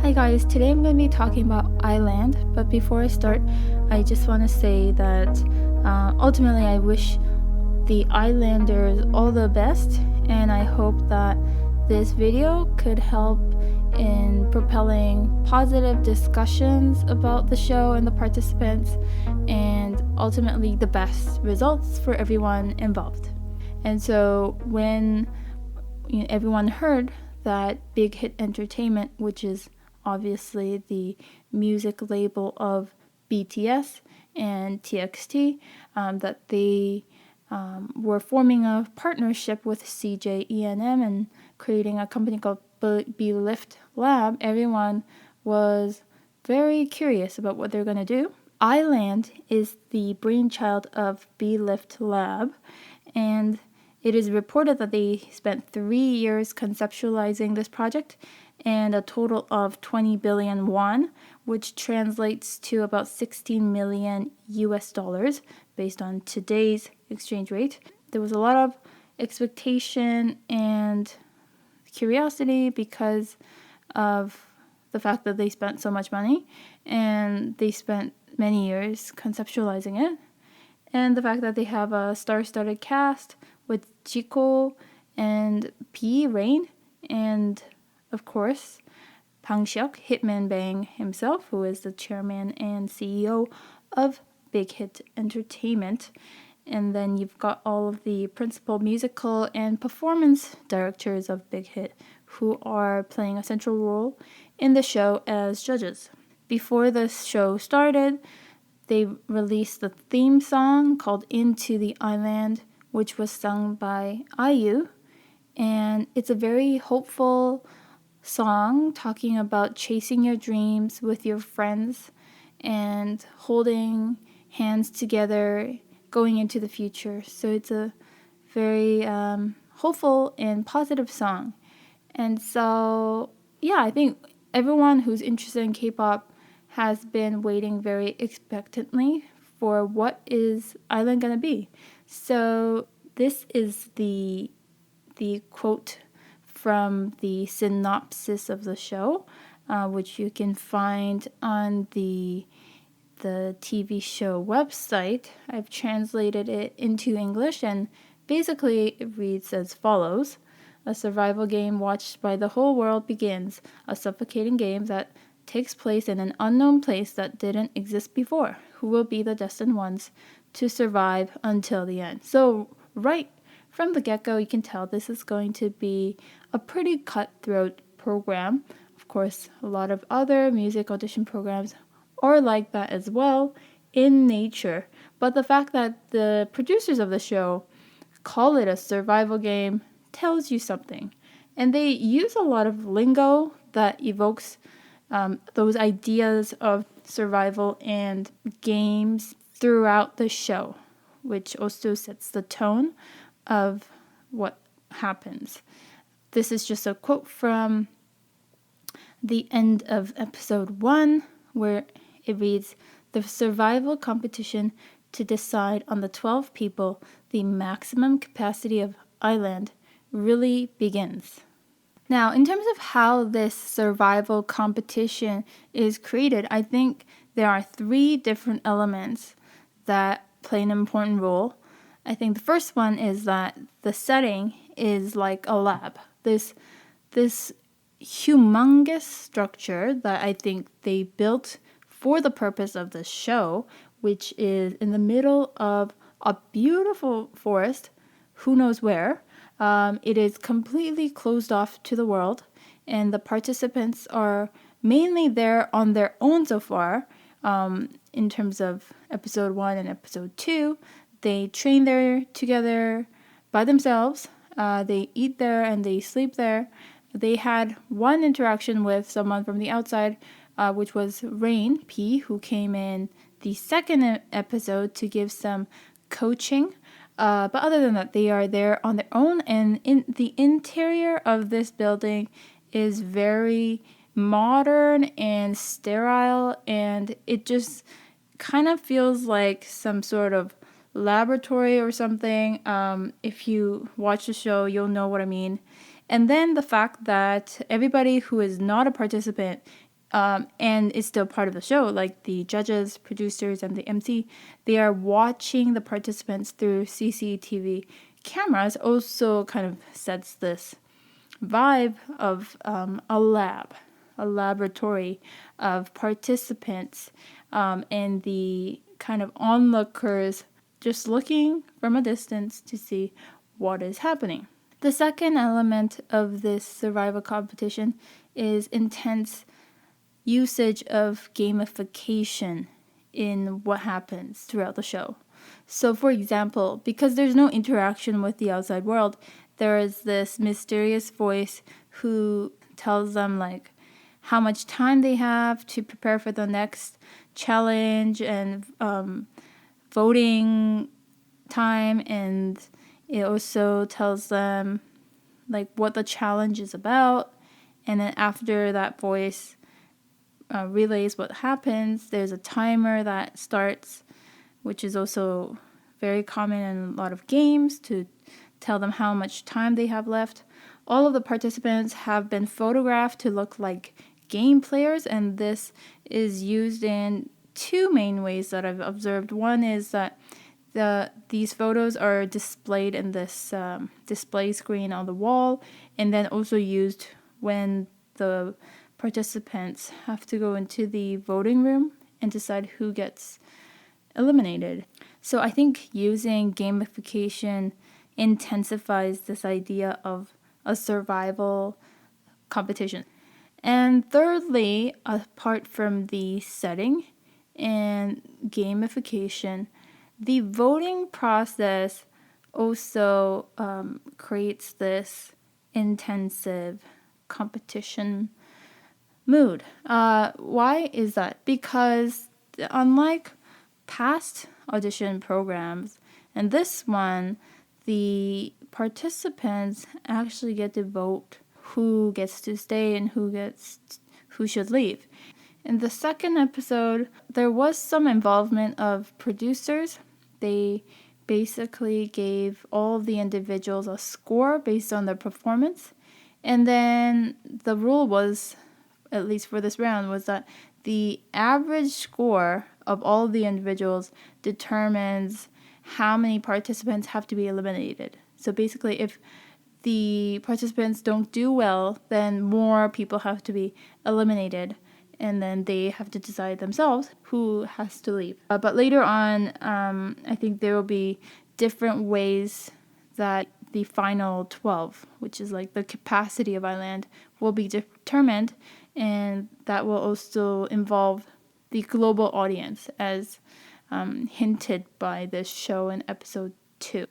Hi guys, today I'm going to be talking about iland, but before I start, I just want to say that ultimately I wish the islanders all the best, and I hope that this video could help in propelling positive discussions about the show and the participants, and ultimately the best results for everyone involved. And so when everyone heard that Big Hit Entertainment, which is obviously the music label of BTS and TXT, that they were forming a partnership with CJ and creating a company called bilingual Lab, everyone was very curious about what they're going to do. iland is the brainchild of bilingual Lab, and it is reported that they spent 3 years conceptualizing this project and a total of 20 billion won, which translates to about 16 million US dollars based on today's exchange rate. There was a lot of expectation and curiosity because of the fact that they spent so much money and they spent many years conceptualizing it, and the fact that they have a star-studded cast with Jiko and P. Rain, and of course Bang Seok, Hitman Bang himself, who is the chairman and CEO of Big Hit Entertainment. And then you've got all of the principal musical and performance directors of Big Hit who are playing a central role in the show as judges. Before the show started, they released the theme song called Into the Island, which was sung by IU. And it's a very hopeful song talking about chasing your dreams with your friends and holding hands together going into the future. So it's a very hopeful and positive song. And so, yeah, I think everyone who's interested in K-pop has been waiting very expectantly for what is iland gonna be. So this is the quote from the synopsis of the show, which you can find on the TV show website. I've translated it into English, and basically it reads as follows. A survival game watched by the whole world begins, a suffocating game that takes place in an unknown place that didn't exist before. Who will be the destined ones to survive until the end? So right from the get-go, you can tell this is going to be a pretty cutthroat program. Of course, a lot of other music audition programs are like that as well in nature. But the fact that the producers of the show call it a survival game tells you something. And they use a lot of lingo that evokes those ideas of survival and games throughout the show, which also sets the tone of what happens. This is just a quote from the end of episode 1, where it reads, "The survival competition to decide on the 12 people the maximum capacity of iland really begins." Now, in terms of how this survival competition is created, I think there are 3 different elements that play an important role. I think the first one is that the setting is like a lab. This humongous structure that I think they built for the purpose of the show, which is in the middle of a beautiful forest, who knows where. It is completely closed off to the world, and the participants are mainly there on their own so far. In terms of episode 1 and episode 2, they train there together by themselves. They eat there and they sleep there. They had one interaction with someone from the outside, which was Rain P, who came in the second episode to give some coaching. But other than that, they are there on their own, and in the interior of this building is very modern and sterile, and it just kind of feels like some sort of laboratory or something. If you watch the show, you'll know what I mean. And then the fact that everybody who is not a participant and it's still part of the show. Like the judges, producers, and the MC, they are watching the participants through CCTV cameras. Also, kind of sets this vibe of a laboratory of participants, and the kind of onlookers just looking from a distance to see what is happening. The second element of this survival competition is intense usage of gamification in what happens throughout the show. So, for example, because there's no interaction with the outside world, there is this mysterious voice who tells them like how much time they have to prepare for the next challenge and voting time, and it also tells them like what the challenge is about. And then after that voice relays what happens, there's a timer that starts, which is also very common in a lot of games, to tell them how much time they have left. All of the participants have been photographed to look like game players, and this is used in two main ways that I've observed. One is that these photos are displayed in this display screen on the wall, and then also used when the participants have to go into the voting room and decide who gets eliminated. So I think using gamification intensifies this idea of a survival competition. And thirdly, apart from the setting and gamification, the voting process also creates this intensive competition mood. Why is that? Because unlike past audition programs, and this one, the participants actually get to vote who gets to stay and who should leave. In the second episode, there was some involvement of producers. They basically gave all the individuals a score based on their performance. And then the rule was, at least for this round, was that the average score of all the individuals determines how many participants have to be eliminated. So basically, if the participants don't do well, then more people have to be eliminated, and then they have to decide themselves who has to leave. But later on, I think there will be different ways that the final 12, which is like the capacity of iland, will be determined, and that will also involve the global audience, as hinted by this show in episode 2.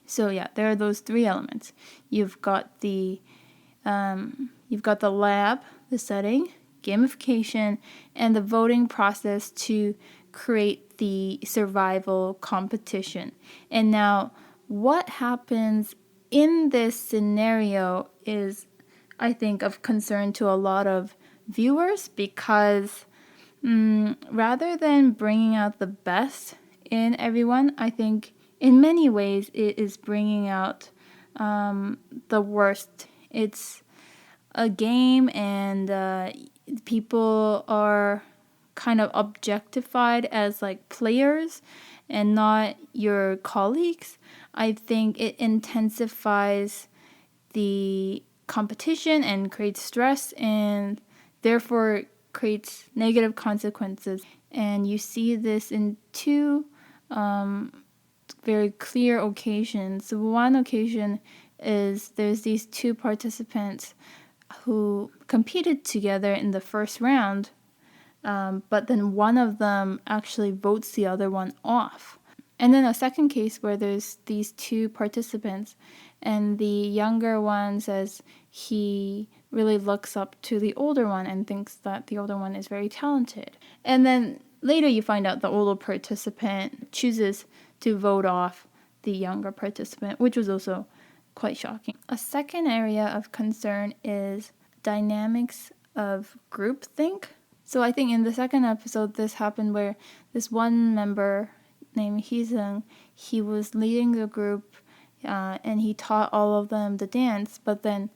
So yeah, there are those three elements. You've got the lab, the setting, gamification, and the voting process to create the survival competition. And now, what happens in this scenario is, I think, of concern to a lot of viewers, because rather than bringing out the best in everyone, I think in many ways it is bringing out the worst. It's a game, and people are kind of objectified as like players and not your colleagues. I think it intensifies the competition and creates stress, and therefore creates negative consequences. And you see this in two very clear occasions. One occasion is there's these two participants who competed together in the first round, but then one of them actually votes the other one off. And then a second case where there's these two participants, and the younger one says he really looks up to the older one and thinks that the older one is very talented. And then later you find out the older participant chooses to vote off the younger participant, which was also quite shocking. A second area of concern is dynamics of groupthink. So I think in the second episode, this happened where this one member named Hee-seung, he was leading the group, and he taught all of them the dance, but then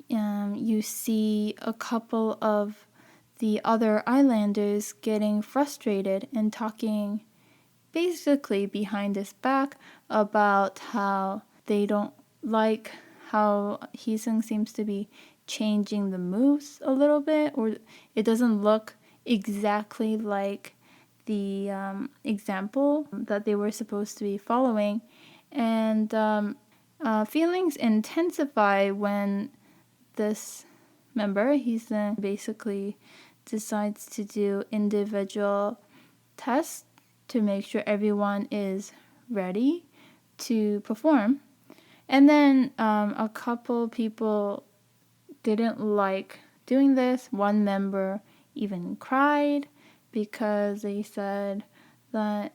you see a couple of the other islanders getting frustrated and talking basically behind his back about how they don't like how Heesung seems to be changing the moves a little bit, or it doesn't look exactly like the example that they were supposed to be following. And feelings intensify when this member, Heesung, basically decides to do individual tests to make sure everyone is ready to perform. And then a couple people didn't like doing this. One member even cried because they said that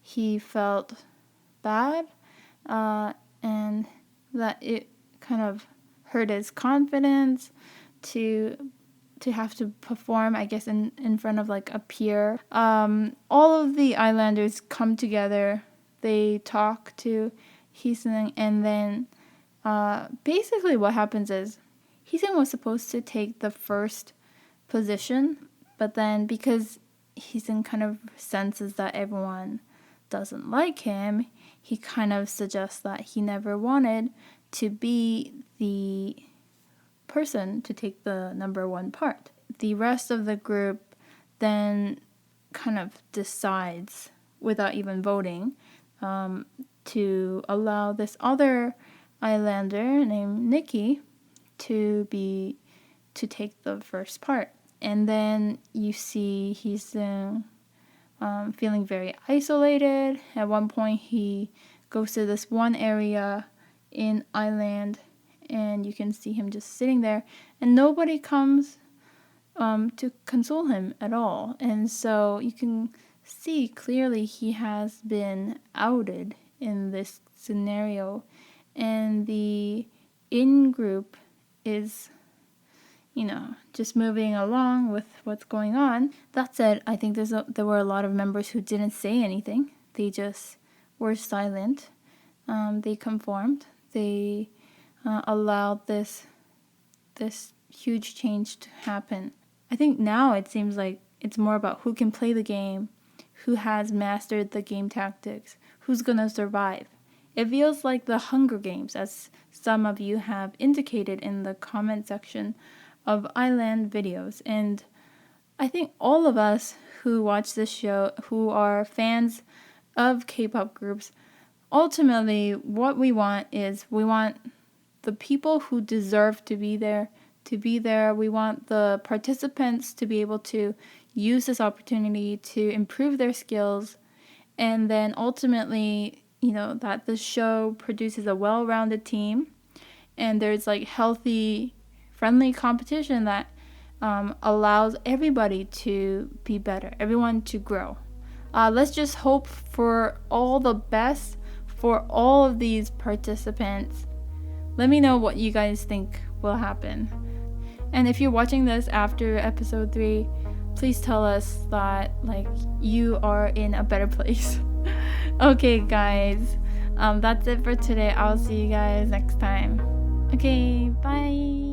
he felt bad and that it kind of hurt his confidence to have to perform, I guess, in front of like a peer. All of the islanders come together. They talk to Heesung, and then basically what happens is Heesung was supposed to take the first position, but then because Heesung kind of senses that everyone doesn't like him, he kind of suggests that he never wanted to be the person to take the number one part. The rest of the group then kind of decides, without even voting, to allow this other islander named Nikki to take the first part. And then you see he's feeling very isolated. At one point he goes to this one area in iland, and you can see him just sitting there, and nobody comes to console him at all. And so you can see clearly he has been outed in this scenario, and the in-group is, just moving along with what's going on. That said, I think there were a lot of members who didn't say anything. They just were silent. They conformed. They allowed this huge change to happen. I think now it seems like it's more about who can play the game, who has mastered the game tactics, who's gonna survive. It feels like the Hunger Games, as some of you have indicated in the comment section of iland videos. And I think all of us who watch this show, who are fans of K-pop groups, ultimately what we want is we want the people who deserve to be there to be there. We want the participants to be able to use this opportunity to improve their skills, and then ultimately, that the show produces a well-rounded team, and there's like healthy, friendly competition that allows everybody to be better, everyone to grow. Let's just hope for all the best for all of these participants. Let me know what you guys think will happen. And if you're watching this after episode 3, please tell us that you are in a better place. Okay, guys, that's it for today. I'll see you guys next time. Okay, bye.